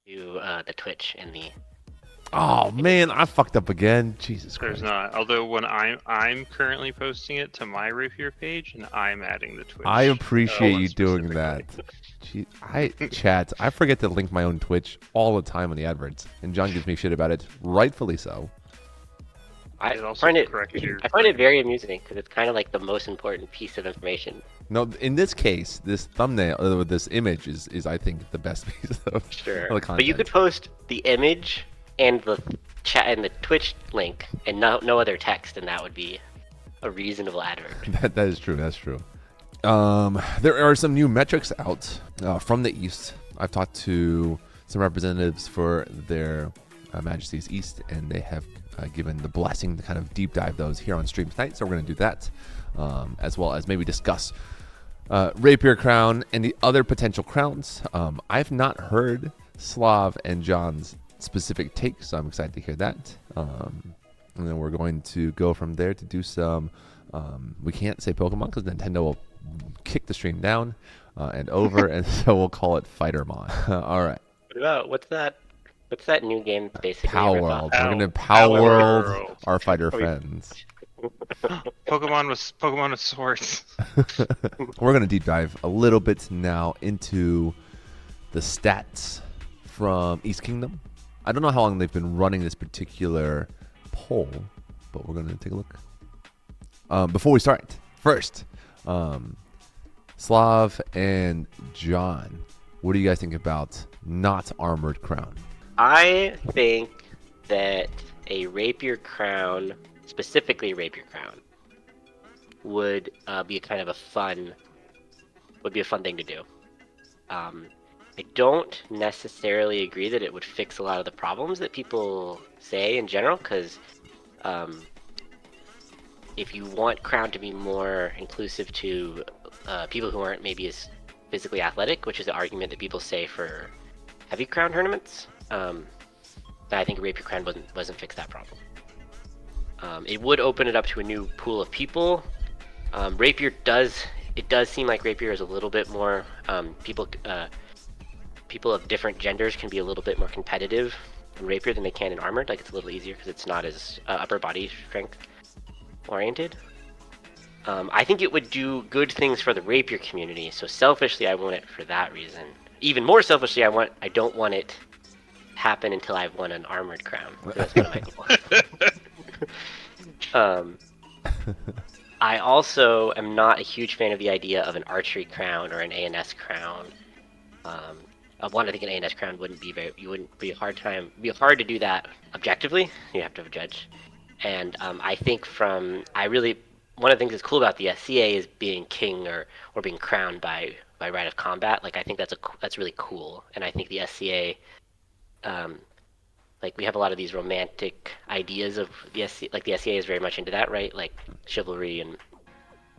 to the Twitch and the. Oh man, I fucked up again. Jesus There's Christ. not. Although when I'm currently posting it to my Rapier page, and I'm adding the Twitch. I appreciate one you doing that. specifically. Chat. I forget to link my own Twitch all the time on the adverts, and John gives me shit about it, rightfully so. I It also find it. corrects your- I find it very amusing because it's kind of like the most important piece of information. No, in this case, this thumbnail, this image is I think the best piece of Sure. the content. But you could post the image and the chat and the Twitch link and no other text, and that would be a reasonable advert. That is true. That's true. There are some new metrics out from the East. I've talked to some representatives for their Majesty's East, and they have given the blessing to kind of deep dive those here on stream tonight. So we're going to do that, as well as maybe discuss Rapier Crown and the other potential crowns. I've not heard Slav and John's specific take, so I'm excited to hear that. And then we're going to go from there to do some. We can't say Pokemon because Nintendo will kick the stream down and over, and so we'll call it Fightermon. All right. What about what's that? What's that new game basically? Power riff World. off? We're gonna Power Power World World. our fighter we- friends. Pokemon with swords. We're gonna deep dive a little bit now into the stats from East Kingdom. I don't know how long they've been running this particular poll, but we're gonna take a look. Before we start, first, Slav and John, what do you guys think about not armored crown? I think that a Rapier Crown, specifically Rapier Crown, would be kind of a fun thing to do. I don't necessarily agree that it would fix a lot of the problems that people say in general, because if you want Crown to be more inclusive to people who aren't maybe as physically athletic, which is the argument that people say for heavy Crown tournaments, I think Rapier Crown doesn't fix that problem. It would open it up to a new pool of people. Rapier does seem like Rapier is a little bit more people of different genders can be a little bit more competitive in Rapier than they can in Armored. Like, it's a little easier because it's not as upper body strength oriented. I think it would do good things for the Rapier community. So selfishly, I want it for that reason. Even more selfishly, I don't want it happen until I've won an Armored Crown. That's one of my goals. I also am not a huge fan of the idea of an Archery Crown or an ANS Crown. I think an ANS Crown wouldn't be hard to do that objectively. You have to have a judge. And I think one of the things that's cool about the SCA is being king or being crowned by right of combat. Like, I think that's really cool. And I think the SCA, like, we have a lot of these romantic ideas of the SCA. Like, the SCA is very much into that, right? Like chivalry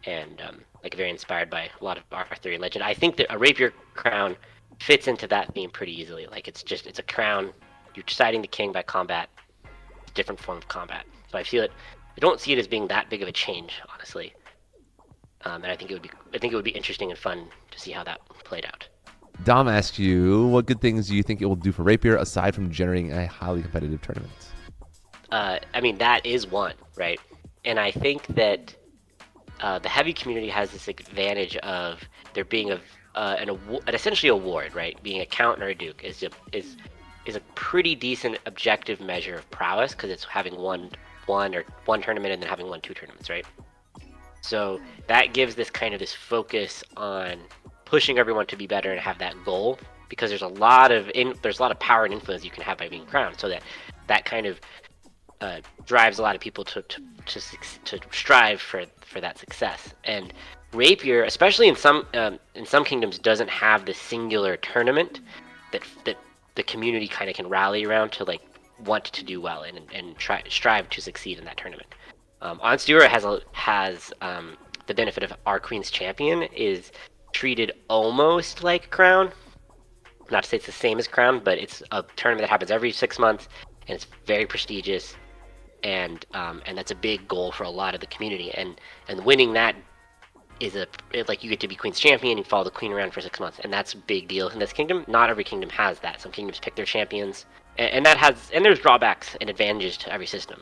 and like very inspired by a lot of Arthurian legend. I think that a Rapier Crown fits into that theme pretty easily. Like, it's a crown. You're deciding the king by combat. It's a different form of combat. So I don't see it as being that big of a change, honestly. And I think it would be interesting and fun to see how that played out. Dom asks you, what good things do you think it will do for Rapier aside from generating a highly competitive tournament? I mean, that is one, right? And I think that the heavy community has this advantage of there being an essentially award, right? Being a count or a duke is a pretty decent objective measure of prowess because it's having won one tournament and then having won 2 tournaments, right? So that gives this focus on pushing everyone to be better and have that goal, because there's a lot of power and influence you can have by being crowned. So that kind of drives a lot of people to strive for that success. And Rapier, especially in some kingdoms, doesn't have the singular tournament that the community kind of can rally around to, like, want to do well and strive to succeed in that tournament. Onstira has the benefit of our Queen's Champion is treated almost like Crown. Not to say it's the same as Crown, but it's a tournament that happens every 6 months, and it's very prestigious, and that's a big goal for a lot of the community. And winning that like you get to be queen's champion, you follow the queen around for 6 months, and that's a big deal in this kingdom. Not every kingdom has that. Some kingdoms pick their champions, and there's drawbacks and advantages to every system.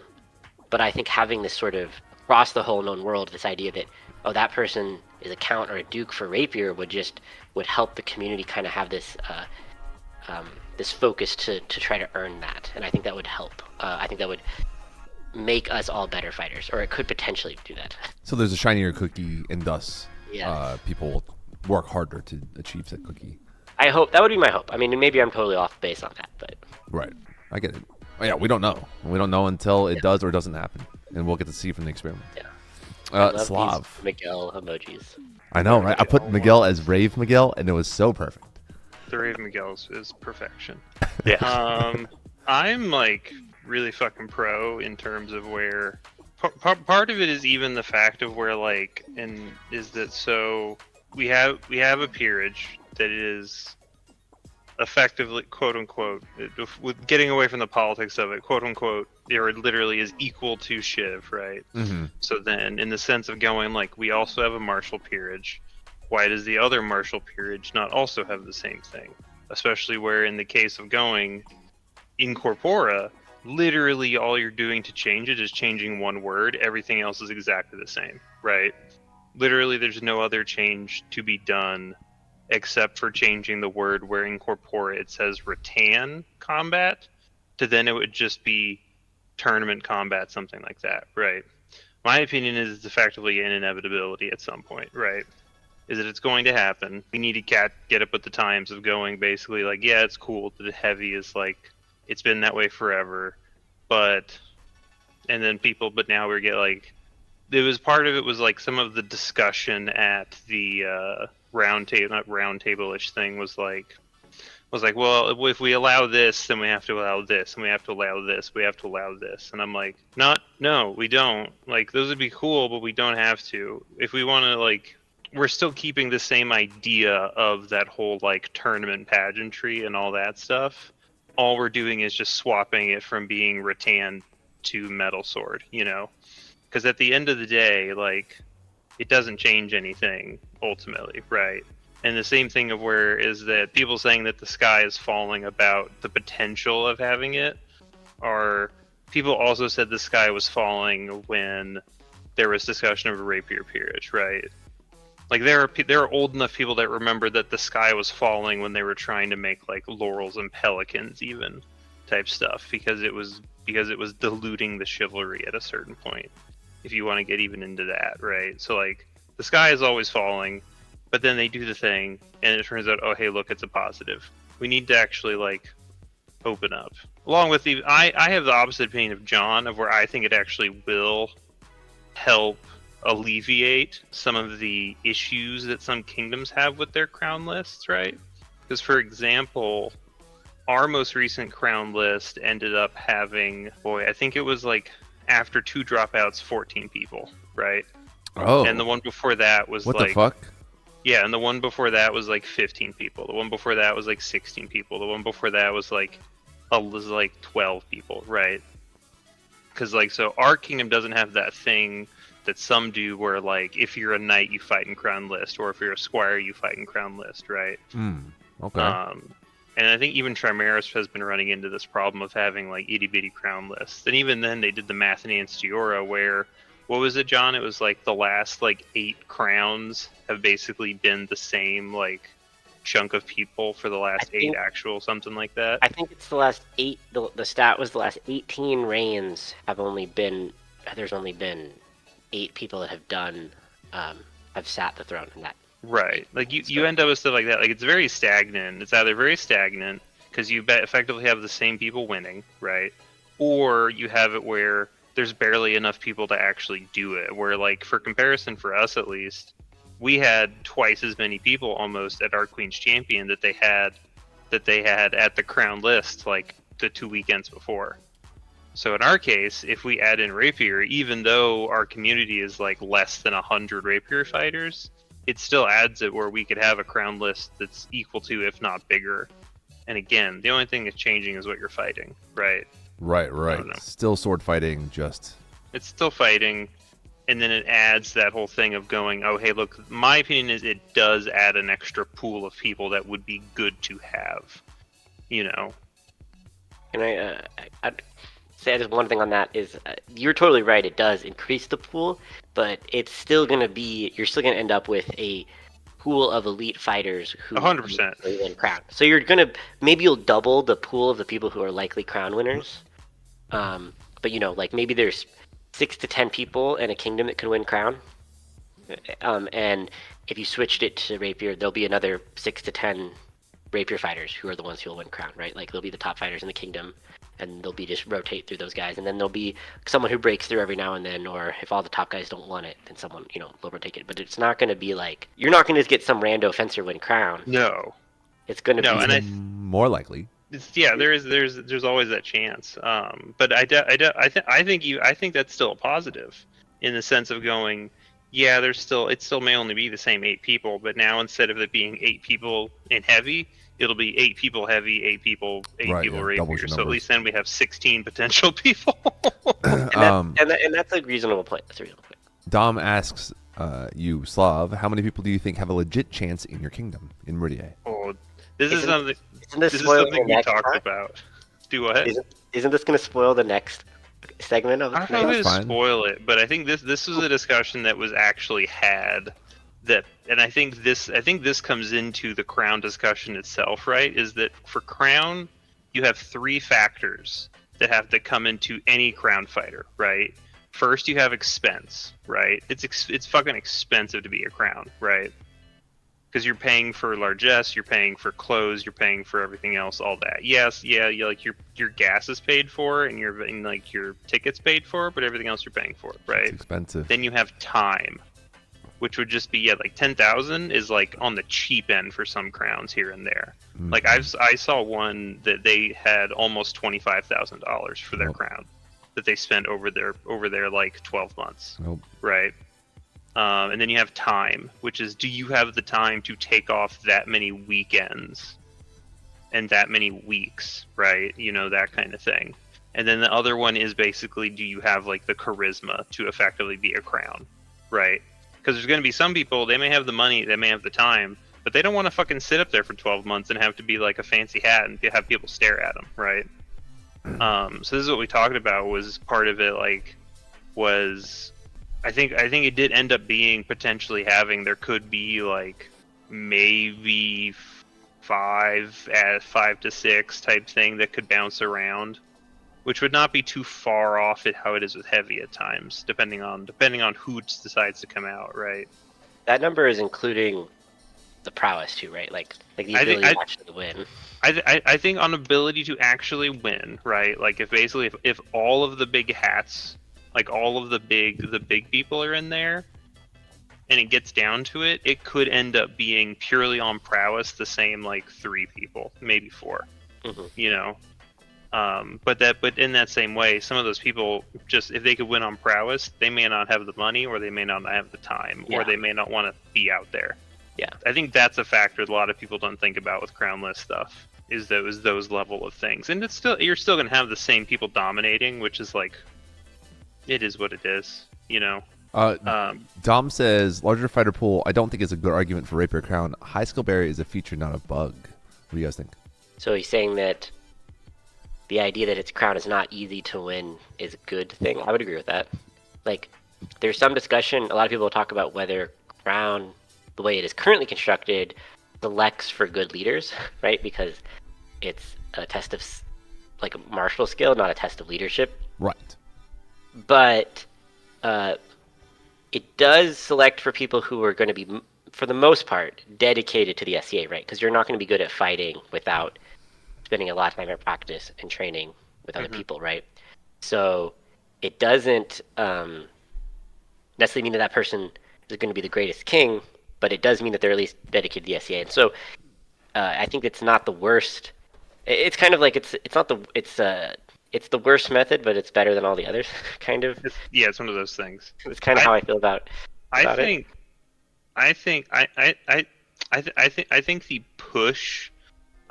But I think having this sort of across the whole known world, this idea that that person is a count or a duke for Rapier would help the community kind of have this this focus to try to earn that, and I think that would help. I think that would make us all better fighters, or it could potentially do that. So there's a shinier cookie, and thus Yeah. people will work harder to achieve that cookie. I hope that would be my hope. I mean, maybe I'm totally off base on that, but Right. I get it. Oh, yeah, we don't know. We don't know until it does or doesn't happen, and we'll get to see from the experiment. yeah. I love Slav. these Miguel emojis. I know, right? I put Miguel as Rave Miguel, and it was so perfect. The Rave Miguel's is perfection. Yeah. I'm like really fucking pro in terms of where part of it is even the fact of where like and is that so we have a peerage that is effectively quote unquote with getting away from the politics of it quote unquote or literally is equal to Shiv, right? Mm-hmm. So then in the sense of going like we also have a martial peerage, why does the other martial peerage not also have the same thing? Especially where in the case of going in corpora, literally all you're doing to change it is changing one word. Everything else is exactly the same, right? Literally there's no other change to be done except for changing the word where in corpora it says rattan combat to then it would just be tournament combat, something like that, right? My opinion is it's effectively an inevitability at some point, right? Is that it's going to happen. We need to get up with the times of going basically like, yeah, it's cool that the heavy is like, it's been that way forever, but, and then people, but now we get like, it was part of it was like some of the discussion at the round table, not round table-ish thing was like, well, if we allow this, then we have to allow this, and we have to allow this, we have to allow this. And I'm like, no, we don't. Like, those would be cool, but we don't have to. If we want to, like, we're still keeping the same idea of that whole, like, tournament pageantry and all that stuff. All we're doing is just swapping it from being rattan to metal sword, you know? Because at the end of the day, like, it doesn't change anything, ultimately, right? And the same thing of where is that people saying that the sky is falling about the potential of having it, are people also said the sky was falling when there was discussion of a rapier peerage, right? Like there are old enough people that remember that the sky was falling when they were trying to make like laurels and pelicans even type stuff because it was diluting the chivalry at a certain point. If you want to get even into that, right? So like the sky is always falling. But then they do the thing, and it turns out, oh, hey, look, it's a positive. We need to actually, like, open up. Along with the... I have the opposite opinion of John, of where I think it actually will help alleviate some of the issues that some kingdoms have with their crown lists, right? Because, for example, our most recent crown list ended up having... Boy, I think it was, like, after 2 dropouts, 14 people, right? Oh. And the one before that was, what like... What the fuck? Yeah, and the one before that was like 15 people. The one before that was like 16 people. The one before that was like 12 people, right? Because like so, our kingdom doesn't have that thing that some do, where like if you're a knight you fight in crown list, or if you're a squire you fight in crown list, right? Okay. And I think even Trimaris has been running into this problem of having like itty bitty crown lists. And even then, they did the Mathenian Stiora where. What was it, John? It was like the last like 8 crowns have basically been the same like chunk of people for the last 8 actual something like that. I think it's the last 8. The stat was the last 18 reigns have only been. There's only been 8 people that have done have sat the throne in that. Right, like you end up with stuff like that. Like it's very stagnant. It's either very stagnant because you effectively have the same people winning, right? Or you have it where there's barely enough people to actually do it. Where, like, for comparison, for us at least, we had twice as many people almost at our Queen's Champion that they had at the crown list, like, the 2 weekends before. So in our case, if we add in Rapier, even though our community is, like, less than 100 Rapier fighters, it still adds it where we could have a crown list that's equal to, if not bigger. And again, the only thing that's changing is what you're fighting, right? Right. Still sword fighting, just... It's still fighting. and then it adds that whole thing of going, oh, hey, look, my opinion is it does add an extra pool of people that would be good to have, you know. And I'd say just one thing on that is you're totally right. It does increase the pool, but it's still gonna be you're still gonna end up with a pool of elite fighters who 100%. win crown. So you're gonna maybe you'll double the pool of the people who are likely crown winners. But like maybe there's 6 to 10 people in a kingdom that can win crown. And if you switched it to rapier, there'll be another 6 to 10 rapier fighters who are the ones who will win crown, right? Like they'll be the top fighters in the kingdom, and they'll be just rotate through those guys, and then there'll be someone who breaks through every now and then, or if all the top guys don't want it, then someone will rotate it. But it's not going to be like you're not going to just get some rando fencer win crown. No. It's going to No, be and more likely. there's always that chance. But I think that's still a positive, in the sense of going, yeah, it still may only be the same 8 people, but now instead of it being 8 people in heavy, it'll be 8 people heavy, 8 people, 8 Right, people yeah, doubles rapier. your So at numbers. least then we have 16 potential people. and that's a reasonable point. That's a reasonable point. Dom asks you, Slav, how many people do you think have a legit chance in your kingdom in Meridier? Oh, this is Isn't something this spoiling the we next talked part? about. Do what? Isn't this going to spoil the next segment of I'm the not going to fine. spoil it, but I think this was a discussion that was actually had. And I think this comes into the crown discussion itself, right? Is that for crown, you have 3 factors that have to come into any crown fighter, right? First, you have expense, right? It's fucking expensive to be a crown, right? Because you're paying for largesse, you're paying for clothes, you're paying for everything else, all that. Yes, yeah, like your gas is paid for, and your tickets paid for, but everything else you're paying for, right? It's expensive. Then you have time, which would just be like 10,000 is like on the cheap end for some crowns here and there. Mhm. Like I saw one that they had almost $25,000 for their Nope. crown that they spent over their like 12 months, Nope. right? And then you have time, which is, do you have the time to take off that many weekends and that many weeks, right? That kind of thing. And then the other one is basically, do you have like the charisma to effectively be a crown, right? Because there's going to be some people, they may have the money, they may have the time, but they don't want to fucking sit up there for 12 months and have to be like a fancy hat and have people stare at them, right? So this is what we talked about, was part of it, like, was I think it did end up being potentially having, there could be like maybe 5 to 6 type thing that could bounce around, which would not be too far off at how it is with heavy at times, depending on who decides to come out, right? That number is including the prowess too, right? Like the ability to actually win. I think on ability to actually win, right? Like if all of the big hats, like all of the big people are in there, and it gets down to it, it could end up being purely on prowess the same like 3 people, maybe 4. Mm-hmm. But in that same way, some of those people, just if they could win on prowess, they may not have the money, or they may not have the time, or they may not want to be out there. Yeah, I think that's a factor a lot of people don't think about with crownless stuff. Is those level of things, and you're still gonna have the same people dominating, which is like, it is what it is, Dom says, larger fighter pool, I don't think is a good argument for Rapier Crown. High skill barrier is a feature, not a bug. What do you guys think? so he's saying that the idea that its crown is not easy to win is a good thing. I would agree with that. Like, there's some discussion, a lot of people talk about whether crown, the way it is currently constructed, selects for good leaders, right? Because it's a test of like a martial skill, not a test of leadership. Right. But it does select for people who are going to be, for the most part, dedicated to the SCA, right? Because you're not going to be good at fighting without spending a lot of time in practice and training with other people, right? So it doesn't necessarily mean that person is going to be the greatest king, but it does mean that they're at least dedicated to the SCA. And so I think it's not the worst. It's kind of like it's the worst method, but it's better than all the others, kind of. It's one of those things. It's kind of how I feel about I it. think the push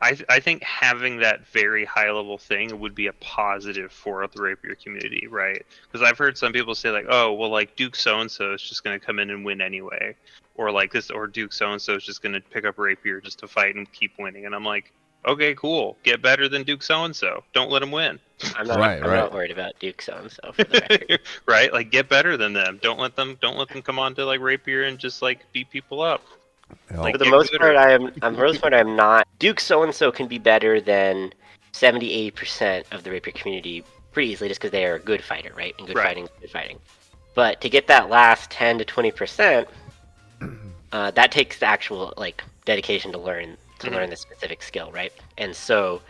I think having that very high level thing would be a positive for the rapier community, right? Because I've heard some people say like, oh, well, like Duke so and so is just going to come in and win anyway, or like this, or Duke so and so is just going to pick up rapier just to fight and keep winning. And I'm like, okay, cool, get better than Duke so and so. Don't let him win. I'm not. Right, I'm right. not worried about Duke so and so for the record. Right? Like get better than them. Don't let them come on to like rapier and just like beat people up. Yeah. Like, For the get most gooder. part, I'm not. Duke so and so can be better than 70-80% of the rapier community pretty easily, just because they are a good fighter, right? And good Right. fighting is good fighting. But to get that last 10 to 20%, that takes the actual like dedication to learn the specific skill, right? And so,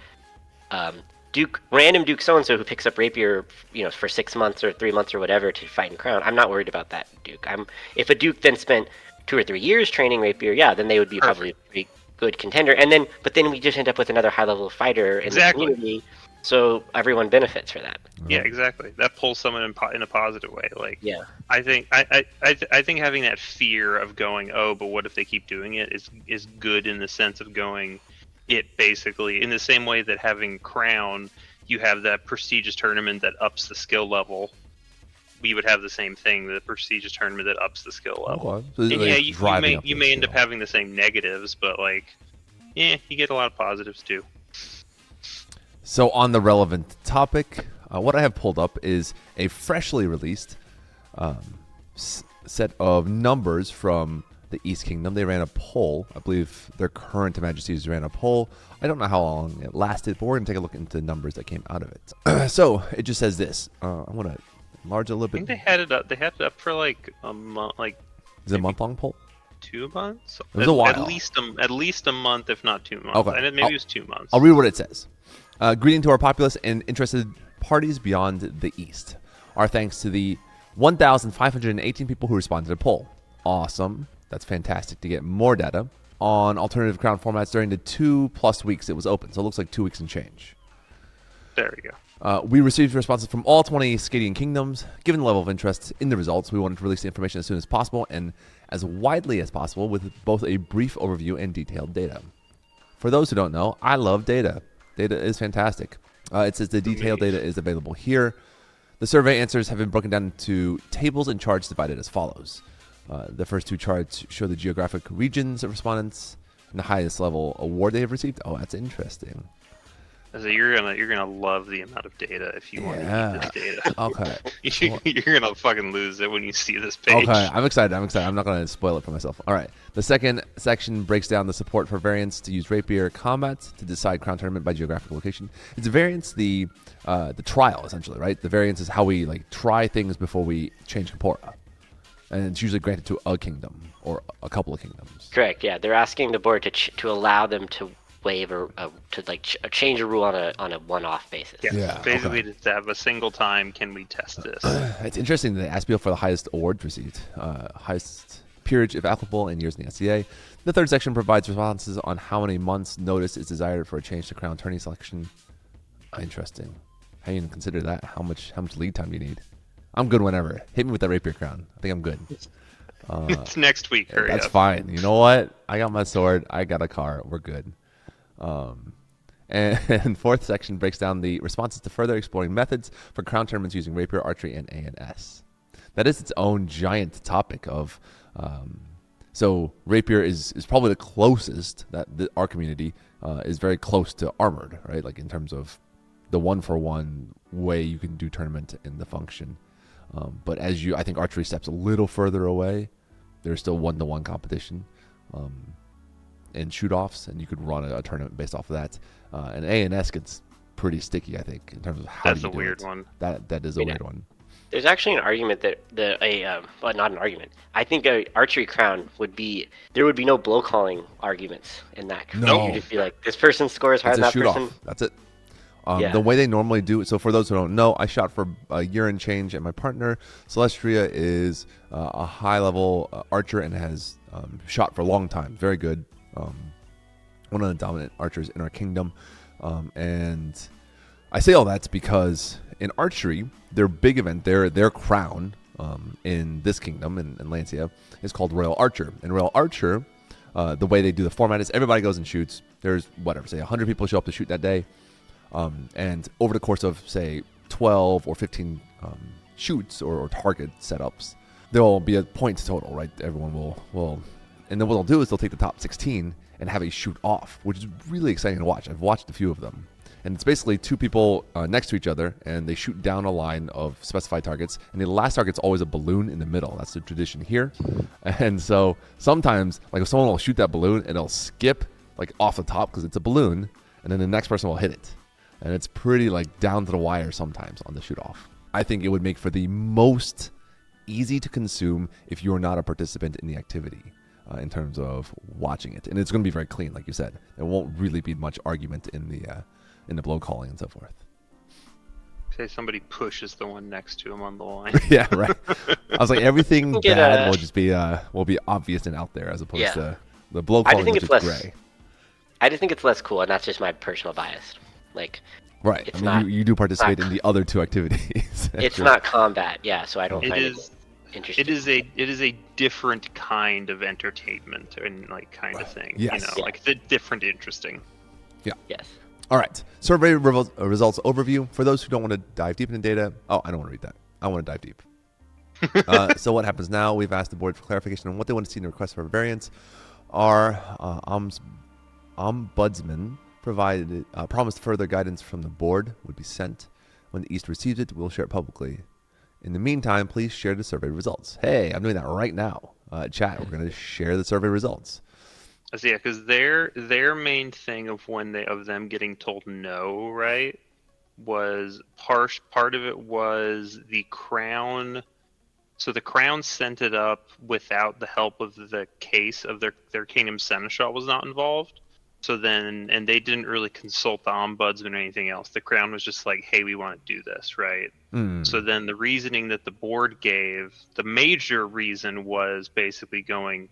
random Duke so and so who picks up rapier, for 6 months or 3 months or whatever to fight in Crown, I'm not worried about that Duke. If a Duke then spent 2 or 3 years training rapier, yeah, then they would be probably a pretty good contender. But then we just end up with another high level fighter in the community, so everyone benefits for that. Yeah, exactly. That pulls someone in a positive way. Like, Yeah. I think I think having that fear of going, oh, but what if they keep doing it is good in the sense of going, it basically in the same way that having Crown, you have that prestigious tournament that ups the skill level. We would have the same thing, the prestigious tournament that ups the skill level. Okay. So, And like, yeah, driving up you the may end up skill. having the same negatives, but like, yeah, you get a lot of positives too. So on the relevant topic, what I have pulled up is a freshly released set of numbers from the East Kingdom. They ran a poll. I believe their current Majesties ran a poll. I don't know how long it lasted, but we're going to take a look into the numbers that came out of it. So it just says this. I want to enlarge it a little I think bit. they had it up. They had it up for like a month, like Is it a month-long poll? 2 months. It was a while. At least a month, if not 2 months. Okay. And maybe it was 2 months. I'll read what it says. Greeting to our populace and interested parties beyond the East. Our thanks to the 1,518 people who responded to the poll. Awesome. That's fantastic to get more data on alternative Crown formats during the 2+ weeks it was open. So it looks like 2 weeks and change. There we go. We received responses from all 20 Scadian kingdoms. Given the level of interest in the results, we wanted to release the information as soon as possible and as widely as possible with both a brief overview and detailed data. For those who don't know, I love data. Data is fantastic. It says the detailed data is available here. The survey answers have been broken down into tables and charts divided as follows. The first 2 charts show the geographic regions of respondents and the highest level award they have received. Oh, that's interesting. So you're gonna love the amount of data if you want to use this data. Okay. You're gonna fucking lose it when you see this page. Okay, I'm excited. I'm not going to spoil it for myself. All right. The second section breaks down the support for variants to use rapier combat to decide Crown tournament by geographical location. It's variants the trial essentially, right? The variance is how we like try things before we change Corpora, and it's usually granted to a kingdom or a couple of kingdoms. Correct. Yeah, they're asking the board to allow them to waive or change a rule on a one-off basis. Yeah. Basically, just to have a single time, can we test this? It's interesting that they asked people for the highest awards received, highest peerage if applicable in years in the SCA. The third section provides responses on how many months notice is desired for a change to Crown tourney selection. Interesting. How you even consider that? How much lead time do you need? I'm good whenever. Hit me with that Rapier Crown. I think I'm good. It's next week. Hurry That's up. fine. You know what? I got my sword. I got a car. We're good. And fourth section breaks down the responses to further exploring methods for Crown tournaments using Rapier, Archery, and ANS. That is its own giant topic of... so Rapier is probably the closest that our community is very close to Armored, right? Like in terms of the one-for-one way you can do tournament in the function. But I think Archery steps a little further away. There's still one-to-one competition. And shoot-offs, and you could run a tournament based off of that. And ANS gets pretty sticky, I think, in terms of how That's you a do weird it. one. That is a weird one. There's actually an argument that well, not an argument. I think a archery crown would be no blow calling arguments in that. No. You'd just be like, this person scores higher It's than a that shoot-off. person. That's it. Yeah. The way they normally do it, so for those who don't know, I shot for a year and change, and my partner, Celestria, is a high-level archer and has shot for a long time. Very good. One of the dominant archers in our kingdom. And I say all that because in archery, their big event, their crown in this kingdom, in Lancia, is called Royal Archer. And Royal Archer the way they do the format is everybody goes and shoots. There's whatever, say 100 people show up to shoot that day. And over the course of, say, 12 or 15 shoots or target setups, there will be a point total, right? Everyone will, and then what they'll do is they'll take the top 16 and have a shoot off, which is really exciting to watch. I've watched a few of them. And it's basically two people next to each other, and they shoot down a line of specified targets. And the last target's always a balloon in the middle. That's the tradition here. And so sometimes, like if someone will shoot that balloon, and it'll skip like off the top because it's a balloon, and then the next person will hit it. And it's pretty like down to the wire sometimes on the shoot off. I think it would make for the most easy to consume if you're not a participant in the activity. In terms of watching it, and it's going to be very clean, like you said. There won't really be much argument in the blow calling and so forth. Say somebody pushes the one next to him on the line. Yeah, right. I was like, everything bad will just be obvious and out there, as opposed to the blow calling, which is gray. I just think it's less cool, and that's just my personal bias. Like, right. I mean, you do participate in the other two activities. It's not combat, yeah. So I don't find it interesting. It is a different kind of entertainment and like kind of thing. Yes. You know, like it's different, interesting. Yeah. Yes. All right. Survey results overview. For those who don't want to dive deep into data. Oh, I don't want to read that. I want to dive deep. So what happens now? We've asked the board for clarification on what they want to see in the request for variance. Our ombudsman promised further guidance from the board would be sent. When the East receives it, we'll share it publicly. In the meantime, please share the survey results. Hey, I'm doing that right now. Chat, we're going to share the survey results. So yeah, because their main thing of them getting told no, right, was part of it was the Crown. So the Crown sent it up without the help of the case of their Kingdom Seneschal was not involved. So then, and they didn't really consult the ombudsman or anything else. The Crown was just like, hey, we want to do this, right? So then the reasoning that the board gave, the major reason was basically going,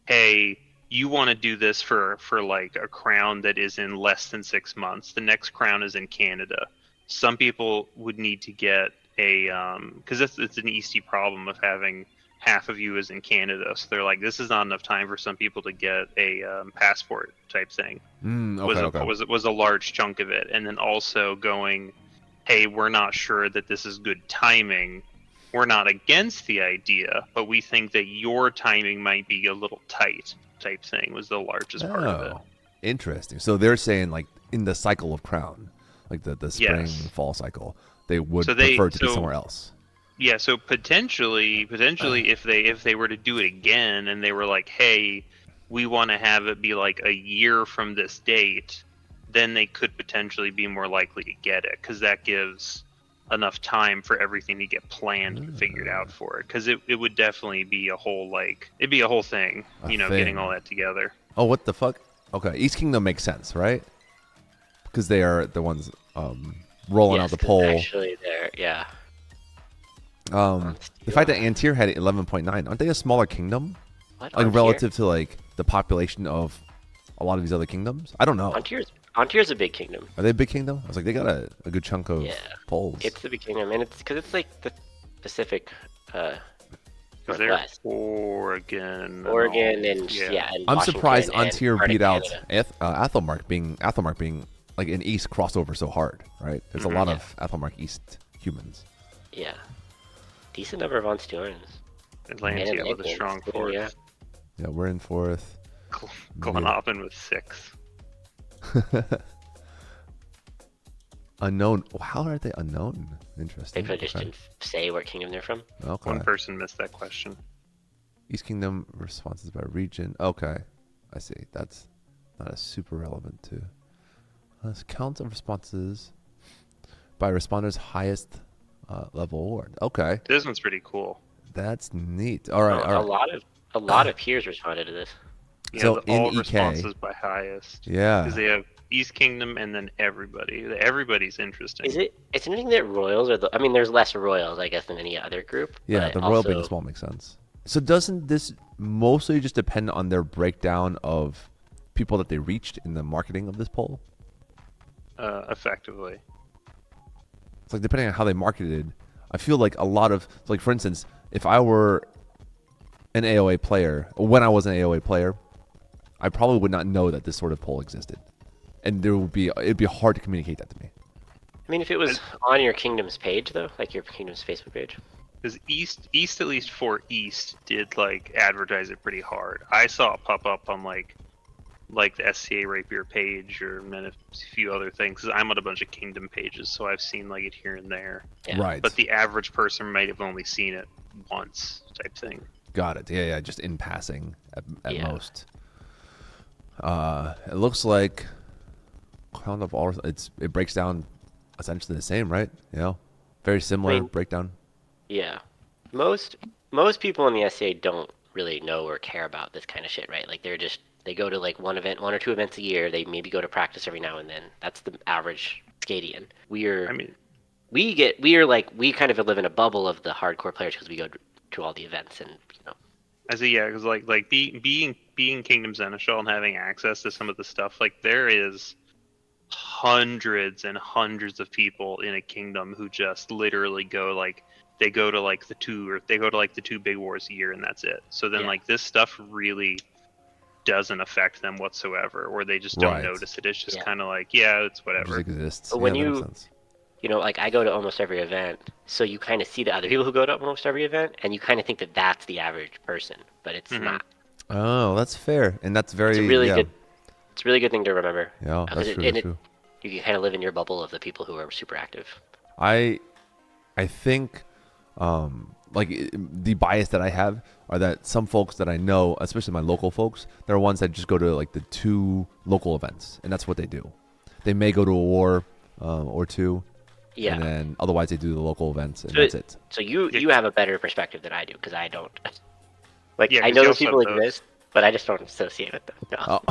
hey, you want to do this for like a crown that is in less than 6 months. The next crown is in Canada. Some people would need to get a, because it's an Eastie problem of having half of you is in Canada, so they're like, this is not enough time for some people to get a passport type thing. Was a large chunk of it, and then also going, hey, we're not sure that this is good timing. We're not against the idea, but we think that your timing might be a little tight type thing was the largest part of it. Interesting. So they're saying like in the cycle of Crown, like the spring fall cycle, they would prefer to be somewhere else. Yeah, so potentially, if they were to do it again, and they were like, "Hey, we want to have it be like a year from this date," then they could potentially be more likely to get it, because that gives enough time for everything to get planned and figured out for it. Because it would definitely be a whole thing, getting all that together. Oh, what the fuck? Okay, East Kingdom makes sense, right? Because they are the ones rolling out the poll. Actually, yeah. The fact that Antir had 11.9, aren't they a smaller kingdom? What, like relative to like the population of a lot of these other kingdoms? I don't know. Antir's a big kingdom. Are they a big kingdom? I was like, they got a good chunk of polls. It's a big kingdom, and it's because it's like the Pacific Northwest. Oregon, and I'm surprised Antir beat out Athelmark Athelmark being like an East crossover so hard, right? There's a lot of Athelmark East humans. Yeah. Decent number of Onsturians. Atlantia with a strong fourth. Yeah, we're in fourth. Going off in with 6. Unknown. How are they unknown? Interesting. They just didn't say what kingdom they're from. Okay. One person missed that question. East Kingdom responses by region. Okay, I see. That's not a super relevant to. Count of responses by responders' highest level award. Okay. This one's pretty cool. That's neat. All right. A lot of peers responded to this. Yeah, so all in EK, responses by highest. Yeah. Because they have East Kingdom and then everybody. Everybody's interesting. Is it? It's interesting that royals are there's less royals, I guess, than any other group. Yeah, the royal being small makes sense. So doesn't this mostly just depend on their breakdown of people that they reached in the marketing of this poll? Effectively. It's like depending on how they marketed, I feel like a lot of, like for instance, if I were an AOA player, or when I was an AOA player, I probably would not know that this sort of poll existed, and it'd be hard to communicate that to me. I mean, if it was on your Kingdom's page though, like your Kingdom's Facebook page. Because East at least for East did like advertise it pretty hard. I saw it pop up on like the SCA Rapier page or and then a few other things. 'Cause I'm on a bunch of Kingdom pages, so I've seen like it here and there. Yeah. Right. But the average person might have only seen it once, type thing. Got it. Yeah, just in passing at Yeah. most. It looks like Crown of all. It breaks down essentially the same, right? Very similar I mean, breakdown. Yeah. Most people in the SCA don't really know or care about this kind of shit, right? Like they go to like one or two events a year. They maybe go to practice every now and then. That's the average Skadian. We kind of live in a bubble of the hardcore players because we go to all the events and I say yeah, because like being Kingdom Seneschal and having access to some of the stuff, like there is hundreds and hundreds of people in a kingdom who just literally go like they go to like the two big wars a year and that's it. So then like this stuff really doesn't affect them whatsoever, or they just don't notice it. It's just kind of like it's whatever. It just exists. But when that makes sense. like I go to almost every event, so you kind of see the other people who go to almost every event, and you kind of think that that's the average person, but it's not. Oh, that's fair, and that's very It's a really good. It's a really good thing to remember. Yeah, that's true. You can kind of live in your bubble of the people who are super active. I think the bias that I have are that some folks that I know, especially my local folks, they're ones that just go to like the 2 local events, and that's what they do. They may go to a war or 2, and then otherwise they do the local events, and that's it. So you have a better perspective than I do because I don't. Like Yeah, I 'cause know you those also people have those. exist, but I just don't associate with them. No.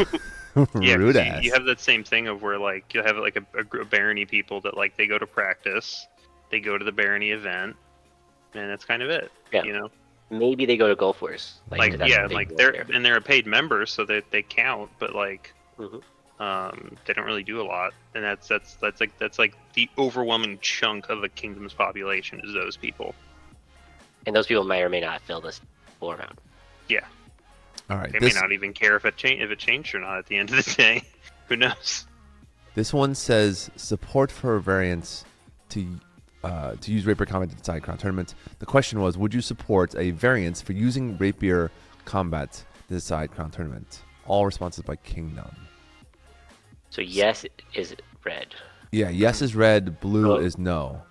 Yeah, Rude 'cause ass. you have that same thing of where like you'll have like a group of barony people that like they go to practice, they go to the barony event, and that's kind of it. Yeah. Maybe they go to Gulf Wars. Like they're a paid member, so they count, but like they don't really do a lot, and that's like the overwhelming chunk of the kingdom's population is those people. And those people may or may not fill this full amount. Yeah. All right. They may not even care if it changed or not at the end of the day. Who knows? This one says support for variants to use Rapier Combat to decide Crown tournaments. The question was, would you support a variance for using Rapier Combat to decide Crown tournament? All responses by Kingdom. So yes is red. Yeah, yes is red, blue is no.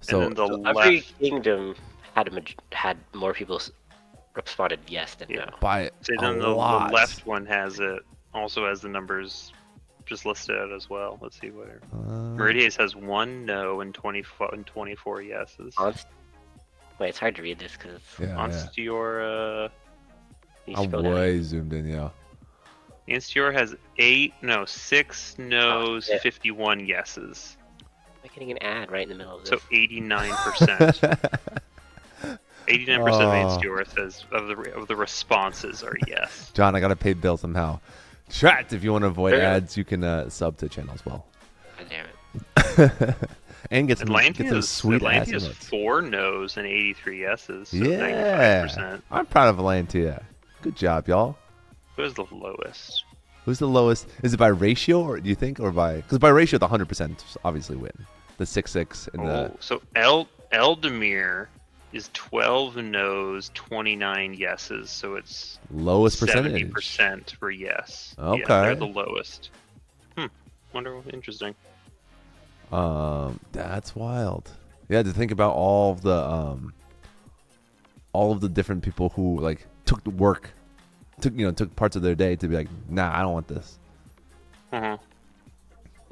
So every kingdom had more people responded yes than no. By a the lot. The left one has the numbers just listed out as well. Let's see where. Meridius has 1 no and 24 yeses. Wait, it's hard to read this because Onstiora. I'm way zoomed in, yeah. Onstiora has 6 no's, 51 yeses. Am I getting an ad right in the middle of this? So 89%. 89% of Onstiora says of the responses are yes. John, I gotta pay bill somehow. Chat, if you want to avoid ads, you can sub to the channel as well. God damn it. And get some sweet ass Atlantea's emotes. 4 no's and 83 yeses. So Yeah. 95%. I'm proud of Atlantea. Good job, y'all. Who's the lowest? Who's the lowest? Is it by ratio, or do you think, or by? Because by ratio, the 100% obviously win. The 6-6 and the. So Eldemir is 12 no's, 29 yeses. So it's lowest percentage. 70% for yes. Okay. Yeah, they're the lowest. Wonder. Interesting. That's wild. Yeah, to think about all of the different people who like took the work, took parts of their day to be like, nah, I don't want this. Well,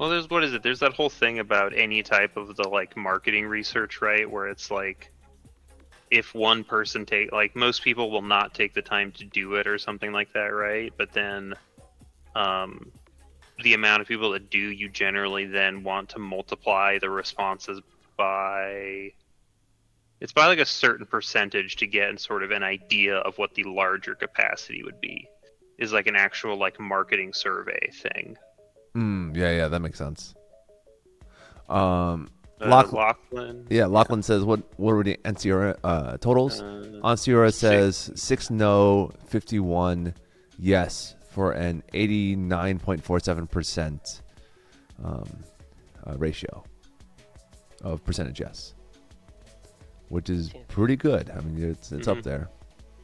there's that whole thing about any type of the like marketing research, right? Where it's like, if one person most people will not take the time to do it or something like that, right? But then, the amount of people that do, you generally then want to multiply the responses by. It's by like a certain percentage to get sort of an idea of what the larger capacity would be. Is like an actual like marketing survey thing. Yeah, that makes sense. Lachlan. Yeah, Lachlan says, what were the totals? Onstiora says 6 no, 51 yes for an 89.47% ratio of percentage yes, which is pretty good. I mean, it's up there.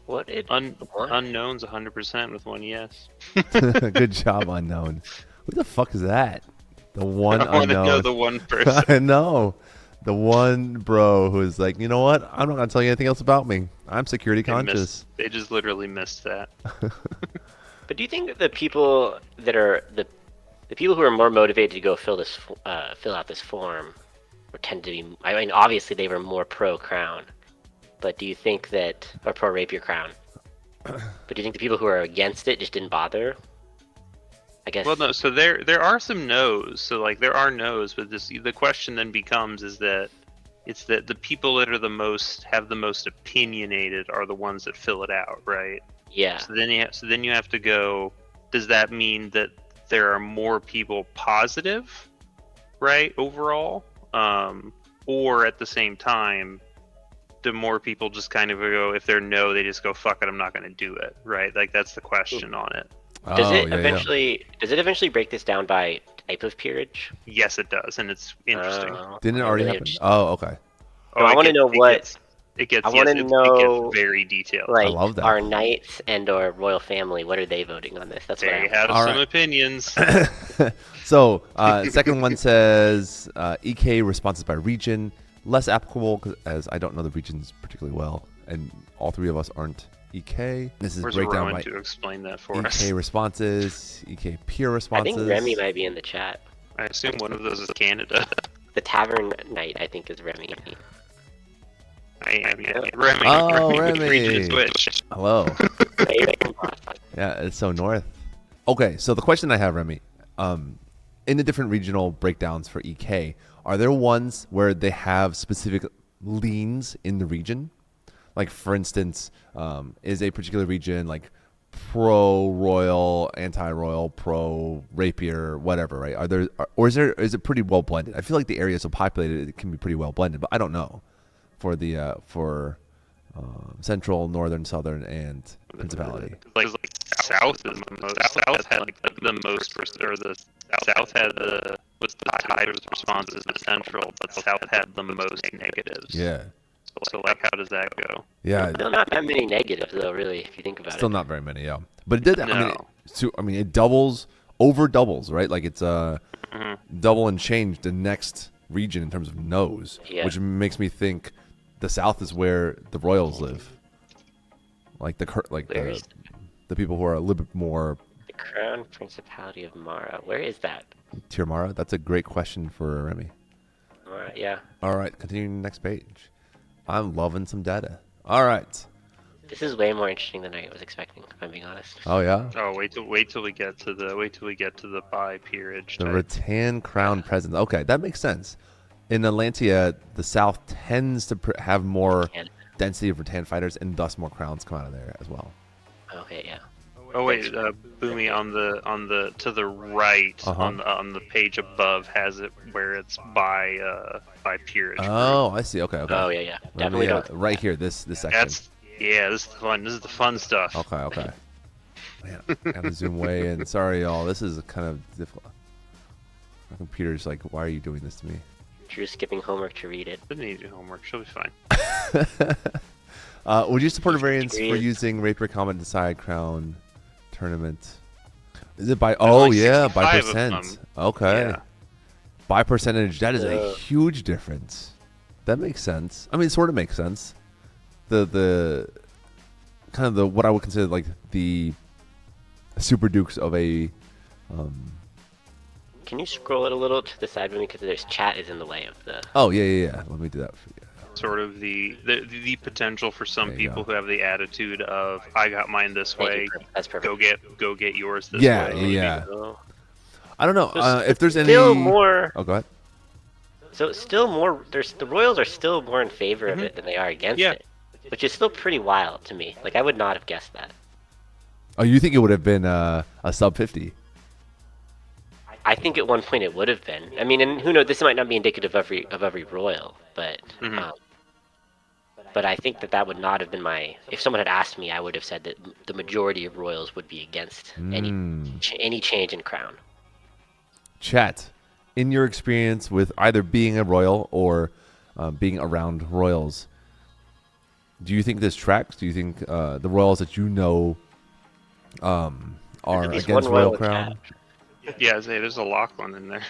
What it Unknown's 100% with one yes. Good job, unknown. Who the fuck is that? The one I want to unknown. know the one person. I know. The one bro who's like, you know what? I'm not gonna tell you anything else about me. I'm security conscious. They just literally missed that. But do you think that the people that are the people who are more motivated to go fill out this form, or tend to be? I mean, obviously they were more pro Crown, but do you think that, or pro Rapier Crown? But do you think the people who are against it just didn't bother? I guess. Well, no. So there are some no's. So like there are no's, but the question then becomes is that it's that the people that are have the most opinionated are the ones that fill it out, right? Yeah. So then you have to go. Does that mean that there are more people positive, right, overall, or at the same time, do more people just kind of go, if they're no, they just go, fuck it, I'm not going to do it, right? Like that's the question on it. Does it eventually break this down by type of peerage? Yes, it does, and it's interesting. Didn't it already happen? Oh, okay. No, I want to know what. It gets very detailed. Like, I love that. Our knights and our royal family, what are they voting on this? That's what They have some opinions. So, second one says EK responses by region. Less applicable as I don't know the regions particularly well, and all three of us aren't EK. This is Where's breakdown Rowan by to explain that for EK us? responses, EK peer responses. I think Remy might be in the chat. I assume one of those is Canada. The Tavern Knight, I think, is Remy. Remy. Oh, Remy. Which region is Remy. which? Hello. Yeah, it's so north. Okay, so the question I have, Remy, in the different regional breakdowns for EK, are there ones where they have specific leans in the region? Like, for instance, is a particular region like pro-royal, anti-royal, pro-rapier, whatever, right? Is it pretty well blended? I feel like the area is so populated it can be pretty well blended, but I don't know for the central, northern, southern, and principality. Like South is the most. South had like the most, or the South had the highest responses to Central, but South had the most negatives. Yeah. So like, how does that go? Yeah. Still not that many negatives, though, really, if you think about it. Still not very many, yeah. But it did. No. I mean, it doubles, right? Like it's double and change the next region in terms of no's, which makes me think the South is where the royals live. Like the people who are a little bit more. The Crown Principality of Mara. Where is that? Tirmara? That's a great question for Remy. Mara, yeah. All right, continuing next page. I'm loving some data. All right. This is way more interesting than I was expecting, if I'm being honest. Oh yeah. Oh, wait till we get to the bi peerage. The rattan crown presence. Okay, that makes sense. In Atlantia, the South tends to have more density of rattan fighters, and thus more crowns come out of there as well. Okay, yeah. Oh wait, Boomy on the to the right on the page above has it where it's by peerage. Oh, I see. Okay. Oh yeah. Definitely don't. Right here, this section. This is the fun. This is the fun stuff. Okay. Man, I gotta zoom way in. Sorry, y'all. This is kind of difficult. My computer's like, why are you doing this to me? Drew's skipping homework to read it. Didn't need to do homework. She'll be fine. Would you support a variance for using Rapier Comet Decide Crown tournament? Is it by? Oh yeah, by percent. Okay. Yeah. By percentage, that is a huge difference. That makes sense. I mean, it sort of makes sense. The kind of the what I would consider like the Super Dukes of a. Can you scroll it a little to the side of me because there's chat is in the way of the. Oh yeah. Let me do that for you. Sort of the potential for some people who have the attitude of I got mine this way. That's perfect. Go get yours this way. Yeah. I don't know if there's still any more. Oh, go ahead. So it's still more. The Royals are still more in favor of it than they are against it, which is still pretty wild to me. Like I would not have guessed that. Oh, you think it would have been a sub 50? I think at one point it would have been. I mean, and who knows? This might not be indicative of every royal, but but I think that would not have been my. If someone had asked me, I would have said that the majority of royals would be against any change in crown. Chat, in your experience with either being a royal or being around royals, do you think this tracks? Do you think the royals that you know are against royal crown? Yeah, there's a Lachlan in there.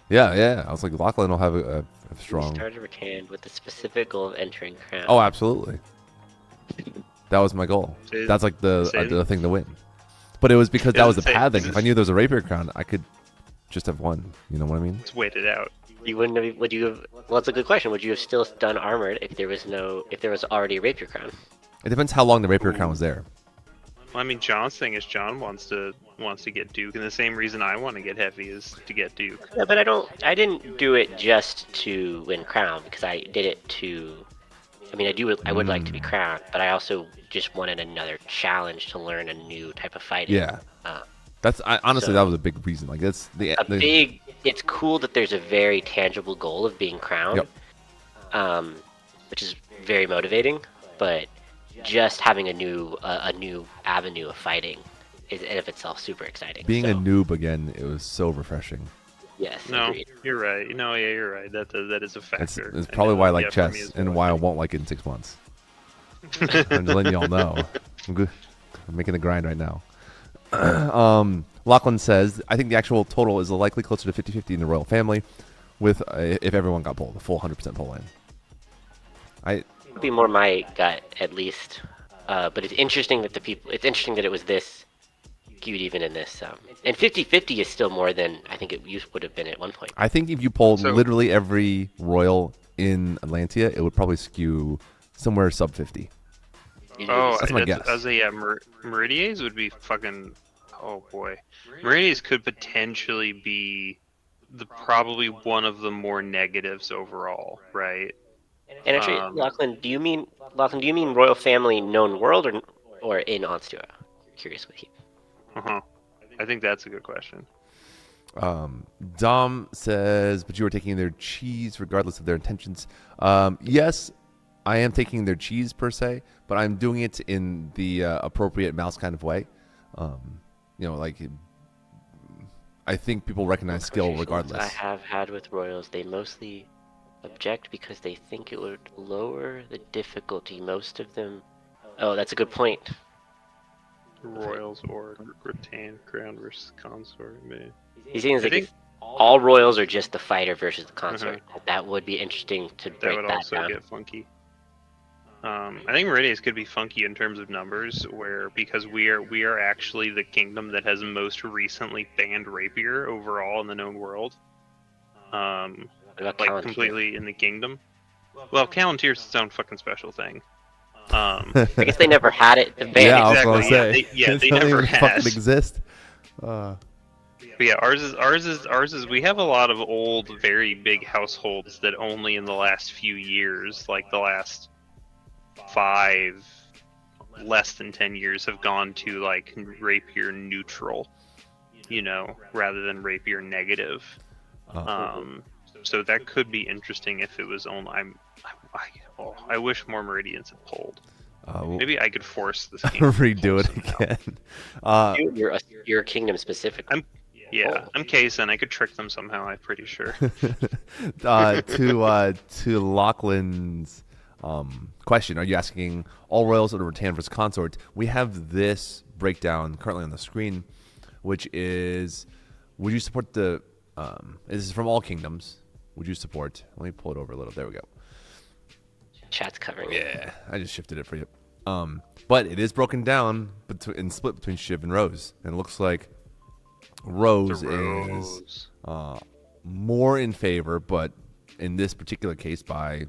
Yeah. I was like, Lachlan will have a strong. Started Rattan with the specific goal of entering crown. Oh, absolutely. That was my goal. That's like the thing to win. But it was because that was the pathing. If I knew there was a Rapier Crown, I could just have won. You know what I mean? Let's wait it out. You wouldn't have. Would you have? Well, that's a good question. Would you have still done armored if there was already a Rapier Crown? It depends how long the Rapier Crown was there. Well, I mean, John's thing is John wants to get Duke, and the same reason I want to get Heavy is to get Duke. Yeah, but I didn't do it just to win crown because I did it to. I mean, I would like to be crowned, but I also just wanted another challenge to learn a new type of fighting. Yeah. Honestly, that was a big reason. Like that's It's cool that there's a very tangible goal of being crowned, which is very motivating. But just having a new avenue of fighting is in of itself super exciting. Being a noob again, it was so refreshing. Yes. No, agreed. you're right. No, yeah, you're right. That is a factor. It's probably why I like chess and why I won't like it in 6 months. I'm just letting y'all know. I'm good. I'm making the grind right now. Lachlan says, I think the actual total is likely closer to 50-50 in the royal family, with if everyone got pulled, the full 100% pull in. It would be more my gut, at least. But it's interesting that it's interesting that it was this skewed even in this. And 50-50 is still more than I think it would have been at one point. I think if you pulled literally every royal in Atlantia, it would probably skew somewhere sub 50. Oh, that's my guess. Meridies would be fucking. Oh boy, Meridies could potentially be probably one of the more negatives overall, right? And actually, Lachlan, do you mean royal family known world or in Onstua? Curious with you. I think that's a good question. Dom says, but you are taking their cheese regardless of their intentions. Yes, I am taking their cheese per se, but I'm doing it in the appropriate mouse kind of way. Like I think people recognize skill regardless. I have had with royals, they mostly object because they think it would lower the difficulty. Most of them. Oh, that's a good point. Royals or Rattan Crown versus Consort, man. He's saying like if all royals are just the fighter versus the consort. That would be interesting to break that down. That would also get funky. I think Meridius could be funky in terms of numbers, because we are actually the kingdom that has most recently banned Rapier overall in the known world. Completely in the kingdom. Well, Palantir's its own fucking special thing. I guess they never had it to ban. Yeah, exactly. I was gonna say. They never fucking exist. But yeah, ours is. We have a lot of old, very big households that only in the last few years, like the last 5, less than 10 years, have gone to like Rapier neutral, rather than Rapier negative. So that could be interesting if it was only. I wish more Meridians had pulled. Maybe I could force this game redo it again. Your kingdom specifically. I'm Kaysen. I could trick them somehow. I'm pretty sure. To Lachlan's question, are you asking all royals or Rattan versus consort? We have this breakdown currently on the screen, which is: would you support the? This is from all kingdoms. Would you support? Let me pull it over a little. There we go. Chat's covering it. Yeah, I just shifted it for you. But it is broken down and split between Shiv and Rose, and it looks like Rose is more in favor, but in this particular case by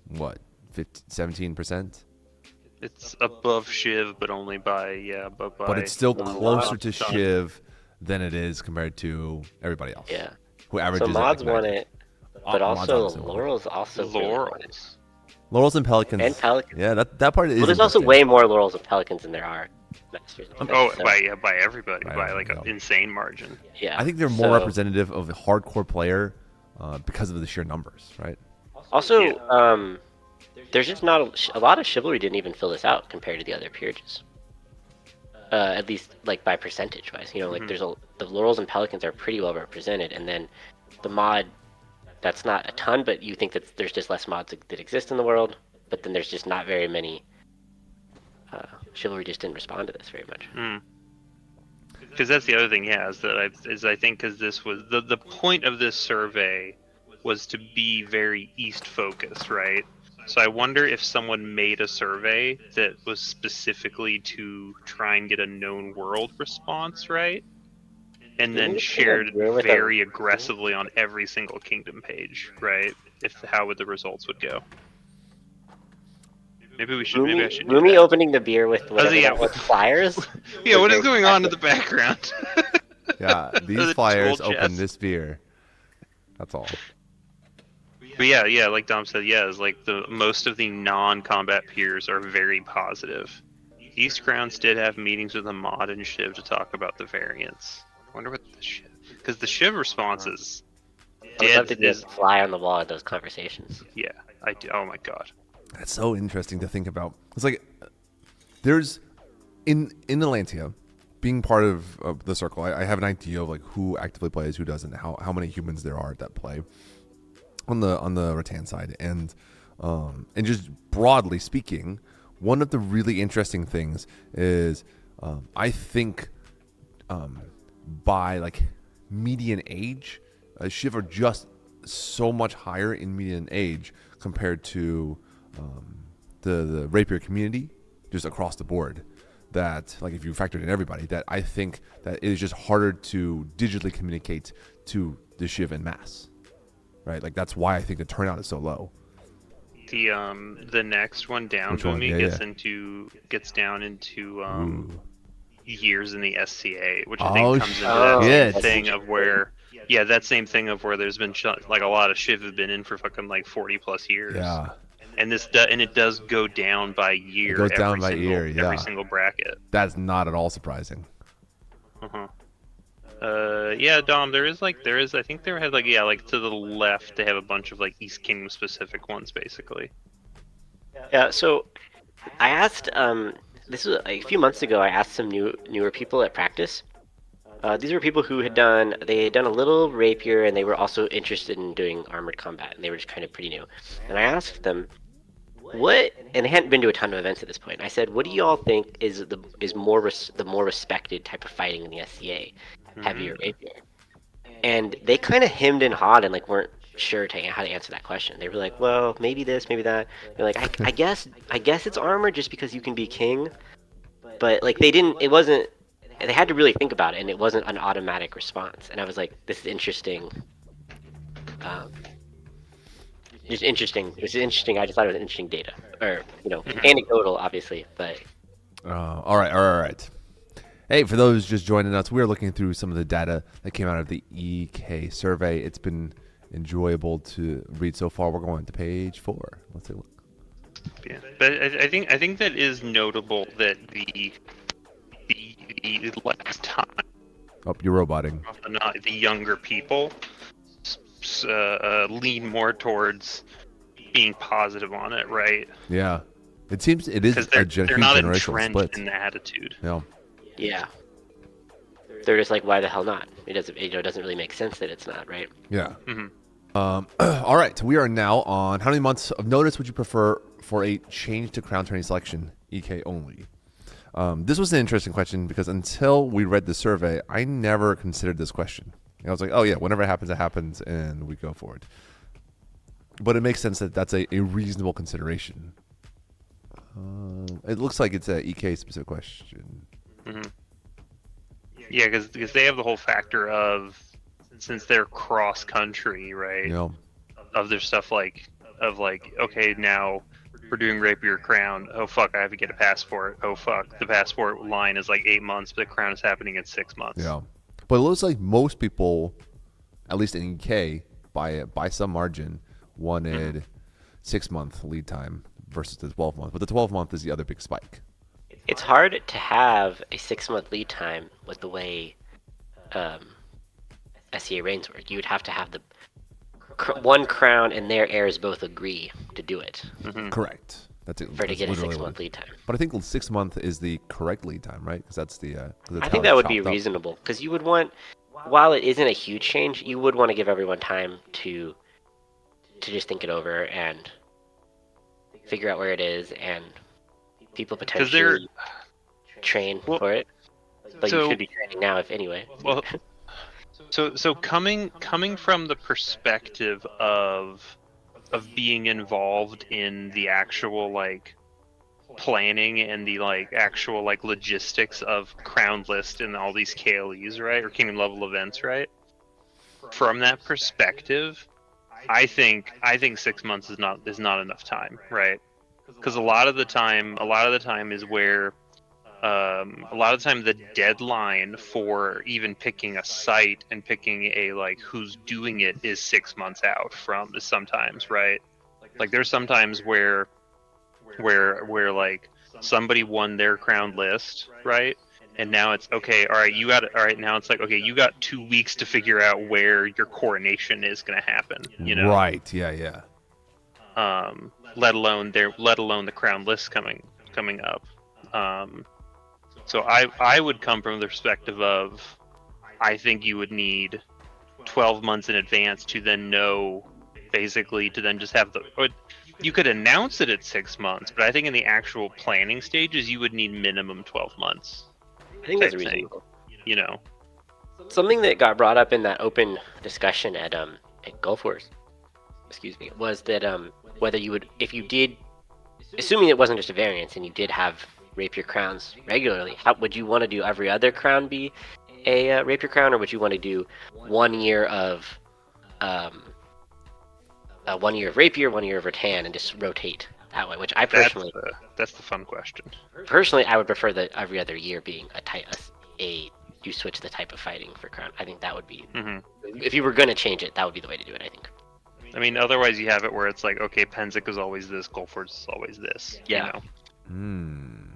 what, 17%? It's above Shiv, but only by But it's still closer to Shiv than it is compared to everybody else. Yeah. Who averages so mods want it, but also Laurel's Laurels. Laurels and Pelicans. And Pelicans. Yeah, that part is. Well, there's also way more Laurels and Pelicans than there are Masters. By everybody, by like an insane margin. Yeah. I think they're more representative of the hardcore player because of the sheer numbers, right? Also, there's just not a lot of chivalry didn't even fill this out compared to the other peerages. At least like by percentage wise, like there's the laurels and pelicans are pretty well represented, and then the mod, that's not a ton, but you think that there's just less mods that exist in the world, but then there's just not very many. Chivalry just didn't respond to this very much. Because that's the other thing, yeah, is I think because this was the point of this survey was to be very east focused, right? So I wonder if someone made a survey that was specifically to try and get a known world response, right? And then shared very aggressively on every single kingdom page, right? How would the results would go? Maybe we should. Maybe I should. Rumi opening the beer with with flyers. Yeah, what is going on in the background? Yeah, these flyers open this beer. That's all. But yeah, like Dom said, is like most of the non-combat peers are very positive. East Crowns did have meetings with the mod and Shiv to talk about the variants. I wonder what the Shiv, because the Shiv responses. I would love to just fly on the wall at those conversations. Yeah, I do. Oh my god. That's so interesting to think about. It's like there's in Atlantia, being part of the circle, I have an idea of like who actively plays, who doesn't, how many humans there are that play on the Rattan side, and just broadly speaking, one of the really interesting things is I think by like median age, Shiv are just so much higher in median age compared to the Rapier community, just across the board, that like if you factored in everybody, that I think that it is just harder to digitally communicate to the Shiv en masse, right? Like that's why I think the turnout is so low. The next one down for me gets down into years in the SCA, which I think comes into that same thing of where that same thing of where there's been like a lot of Shiv have been in for fucking like 40 plus years. Yeah. And it does go down by year. It goes down by year, yeah. Every single bracket. That's not at all surprising. Yeah, Dom, there is I think there had like to the left they have a bunch of like East Kingdom specific ones basically. Yeah, so I asked this was a few months ago. I asked some newer people at practice. These were people who had done a little rapier, and they were also interested in doing armored combat, and they were just kind of pretty new. And I asked them and they hadn't been to a ton of events at this point. I said, what do y'all think is the more respected type of fighting in the SCA, heavy or rapier? And they kind of hemmed and hawed and like weren't sure how to answer that question. They were like, well, maybe this, maybe that. They're like, I guess it's armor just because you can be king, but like they had to really think about it, and it wasn't an automatic response. And I was like, this is interesting. Just interesting. It was interesting. I just thought it was interesting data, or anecdotal, obviously. But all right. Hey, for those just joining us, we're looking through some of the data that came out of the EK survey. It's been enjoyable to read so far. We're going to page 4. Let's take a look. Yeah, but I think that is notable that the last time. Oh, you're roboting. The younger people lean more towards being positive on it, right? Yeah, it seems it is they're not generational split in the attitude. Yeah. Yeah. They're just like, why the hell not? It doesn't really make sense that it's not, right? Yeah. All right, we are now on how many months of notice would you prefer for a change to crown turning selection, EK only? This was an interesting question because until we read the survey, I never considered this question. I was like, oh yeah, whenever it happens, and we go for it. But it makes sense that that's a reasonable consideration. It looks like it's a EK specific question. Yeah, because they have the whole factor of, since they're cross country, right? Yeah. Of their stuff okay, now we're doing Rapier Crown. Oh fuck, I have to get a passport. Oh fuck, the passport line is like 8 months, but the crown is happening in 6 months. Yeah, but it looks like most people, at least in UK, by some margin, wanted 6-month lead time versus the 12-month. But the 12-month is the other big spike. It's hard to have a 6-month lead time with the way SCA reigns work. You would have to have the one crown and their heirs both agree to do it Correct. That's it. for to That's get a literally 6 what month lead time. But I think 6 month is the correct lead time, right? Because that's the. 'Cause that's I how think it's that would be chopped up. reasonable because you would want, while it isn't a huge change, you would want to give everyone time to just think it over and figure out where it is, and people Because they're potentially train well, for it. But you so should be training now, if anyway. well, so coming from the perspective of being involved in the actual like planning and the like actual like logistics of Crown List and all these KLEs, right, or Kingdom level events, right? From that perspective, I think 6 months is not enough time, right? Because a lot of the time is where a lot of the time the deadline for even picking a site and picking a like who's doing it is 6 months out from sometimes, right? Like there's sometimes where like somebody won their crown list, right? And now it's okay, all right, you got it. All right, now it's like, okay, you got 2 weeks to figure out where your coronation is going to happen, you know? Right. Yeah. Yeah. Let alone the crown list coming up. So I would come from the perspective of I think you would need 12 months in advance to then know, basically, to then just have the. Or you could announce it at 6 months, but I think in the actual planning stages, you would need minimum 12 months. I think that's Type thing. reasonable. You know, Something that got brought up in that open discussion at Gulf Wars, excuse me, was that whether you would, if you did, assuming it wasn't just a variance and you did have rapier crowns regularly, how would you want to do every other crown be a rapier crown, or would you want to do 1 year of 1 year of rapier, 1 year of rattan, and just rotate that way? Which I that's the fun question. personally I would prefer the every other year being a you switch the type of fighting for crown. I think that would be, if you were going to change it, that would be the way to do it, I think. I mean, otherwise you have it where it's like, okay, Penzik is always this, Gulffords is always this. Yeah. You know, Hmm.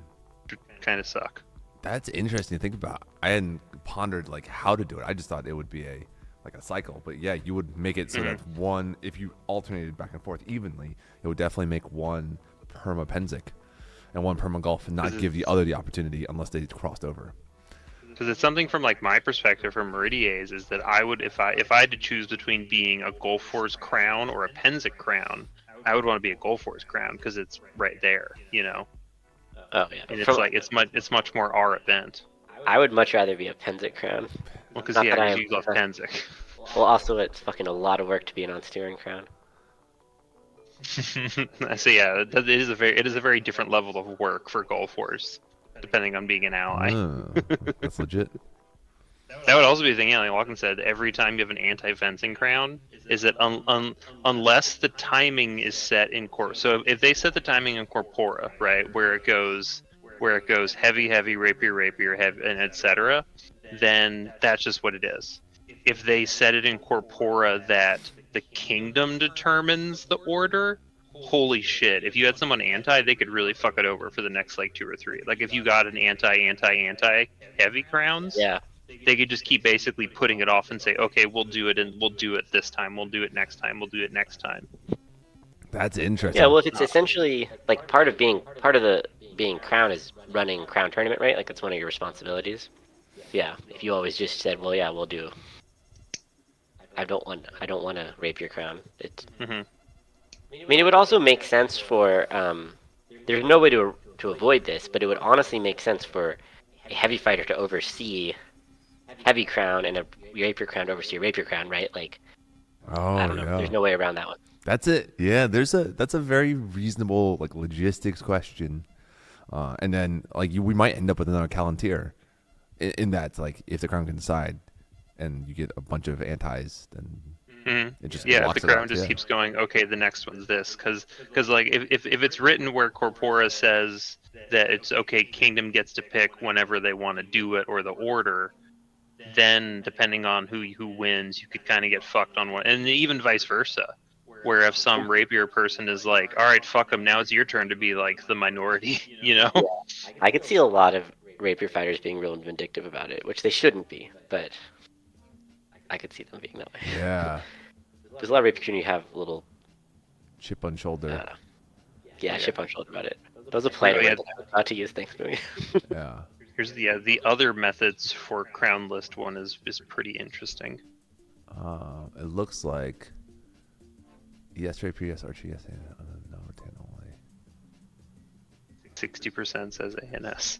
kind of suck. That's interesting to think about. I hadn't pondered like how to do it. I just thought it would be a cycle. But yeah, you would make it so that one, if you alternated back and forth evenly, it would definitely make one perma Penzik and one perma Golf and not give the other the opportunity unless they crossed over. Because it's something from like my perspective from Meridia's is that I would, if I had to choose between being a Gulf Wars crown or a Penzik crown, I would want to be a Gulf Wars crown because it's right there, you know. Oh yeah. And it's much more our event. I would much rather be a Penzik crown. Well, because Not that I am- you love Penzik. Well, also it's fucking a lot of work to be an on-steering crown. So yeah, it is a very different level of work for Gulf Wars, depending on being an ally. Oh, that's legit. That would also be the thing, yeah, like Walken said, every time you have an anti-fencing crown, is that unless the timing is set in so if they set the timing in Corpora, right, where it goes heavy, rapier, heavy, and etc., then that's just what it is. If they set it in Corpora that the kingdom determines the order, holy shit, if you had someone anti, they could really fuck it over for the next like 2 or 3. Like if you got an anti heavy crowns, Yeah. they could just keep basically putting it off and say, okay, we'll do it, and we'll do it this time, we'll do it next time, we'll do it next time. That's interesting. Yeah, well, if it's essentially like part of the being crown is running crown tournament, right? Like it's one of your responsibilities. Yeah, if you always just said, well, yeah, we'll do. I don't want to rape your crown. It's. I mean, it would also make sense for. There's no way to avoid this, but it would honestly make sense for a heavy fighter to oversee heavy crown and a rapier crown to oversee a rapier crown, right? Like, Oh, I don't know. yeah. There's no way around that one. That's it. Yeah, that's a very reasonable like logistics question. And then like we might end up with another Callantir in that like if the crown can decide and you get a bunch of antis, then it just Yeah, the locks it crown up. just Yeah. keeps going, okay, the next one's this, because like if it's written where Corpora says that it's okay, kingdom gets to pick whenever they want to do it or the order, then depending on who wins, you could kind of get fucked on one, and even vice versa, where if some rapier person is like, all right, fuck them, now it's your turn to be like the minority, you know. I could see a lot of rapier fighters being real vindictive about it, which they shouldn't be, but I could see them being that way. Yeah. There's a lot of rapier community who have little chip on shoulder. Yeah, chip on shoulder about it. That was a player yeah. that I was about to use. Thanks, movie. Yeah. Here's the other methods for crown list one is pretty interesting. It looks like yes, Rapier, yes, Archie, yes, and no, 10 only. 60% says ANS.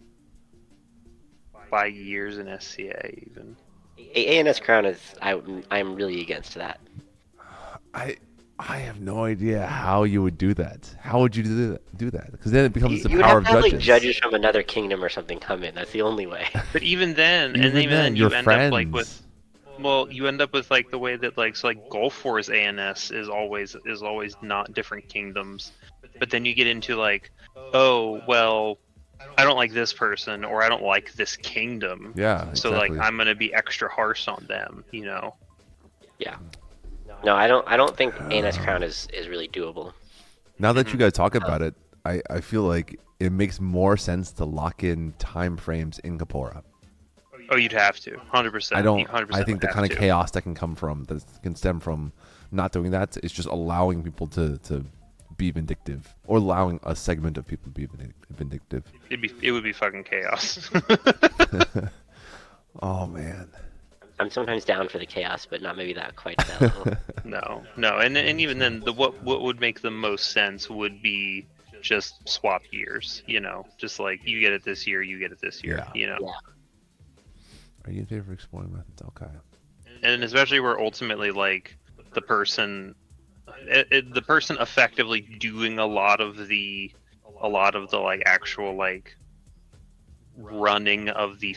5 years in SCA even. ANS Crown is I'm really against that. I have no idea how you would do that. How would you do that? Because then it becomes the You would power have of to have judges. like judges from another kingdom or something come in. That's the only way. But even then, Even then, your you end friends. up like with. Well, you end up with like the way that like so like Gulf Wars ANS is always not different kingdoms, but then you get into like, oh well, I don't like this person or I don't like this kingdom. Yeah, So exactly. like I'm gonna be extra harsh on them, you know. Yeah. No, I don't think ANS Crown is really doable. Now that you guys talk about it, I feel like it makes more sense to lock in time frames in Kapora. Oh, you'd have to, 100%. I don't. 100% I think the would kind of have to. chaos that can stem from not doing that is just allowing people to be vindictive, or allowing a segment of people to be vindictive. It would be fucking chaos. Oh man. I'm sometimes down for the chaos, but not maybe that quite that level. No, and even then, what would make the most sense would be just swap years, you know, just like you get it this year, you get it this year, Yeah. you know. Yeah. Are you in favor of exploring methods? Okay. And especially where ultimately like the person effectively doing a lot of the like actual like running of the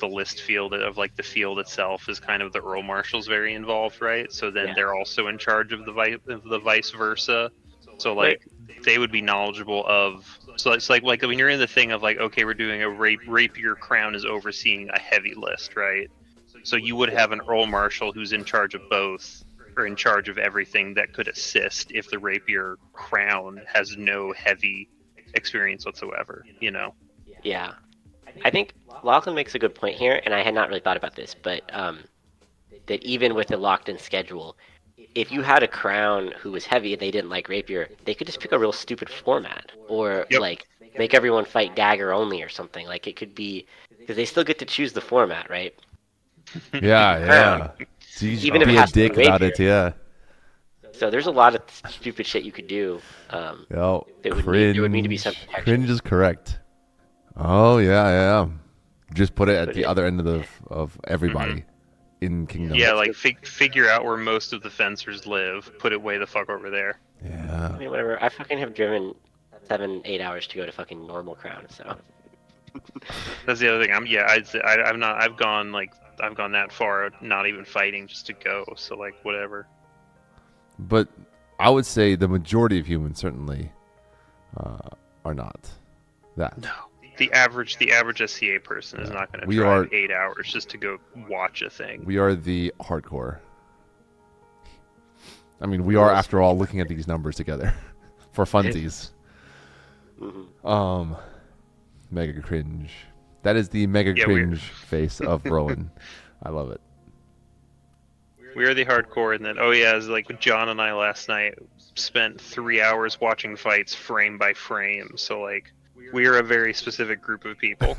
list field of like the field itself is kind of the Earl Marshals very involved, right? So then Yeah. they're also in charge of the vice versa. So like they would be knowledgeable of. So it's like when you're in the thing of like, okay, we're doing a Rapier Crown is overseeing a heavy list, right? So you would have an Earl Marshal who's in charge of both, or in charge of everything that could assist if the Rapier Crown has no heavy experience whatsoever, you know? Yeah. I think Lachlan makes a good point here, and I had not really thought about this, but that even with the locked-in schedule, if you had a crown who was heavy and they didn't like Rapier, they could just pick a real stupid format, or Yep. like make everyone fight dagger only or something. Like it could be because they still get to choose the format, right? Yeah. So you Even just if it be a has to be dick about Rapier. it, yeah. So there's a lot of stupid shit you could do. Yo, There would need to be some protection. Cringe is correct. Oh yeah. Just put it at the other end of everybody in Kingdom. Yeah, like figure out where most of the fencers live, put it way the fuck over there. Yeah. I mean, whatever. I fucking have driven 7-8 hours to go to fucking normal crown, so. That's the other thing. I've gone that far, not even fighting, just to go. So like whatever. But I would say the majority of humans certainly are not that. No. The average SCA person is not going to We drive are- 8 hours just to go watch a thing. We are the hardcore. I mean, we are, after all, looking at these numbers together for funsies. Mhm. Mega cringe. That is the mega Yeah, we're- cringe face of Rowan. I love it. We are the hardcore, and then it's like John and I last night spent 3 hours watching fights frame by frame. So like we are a very specific group of people.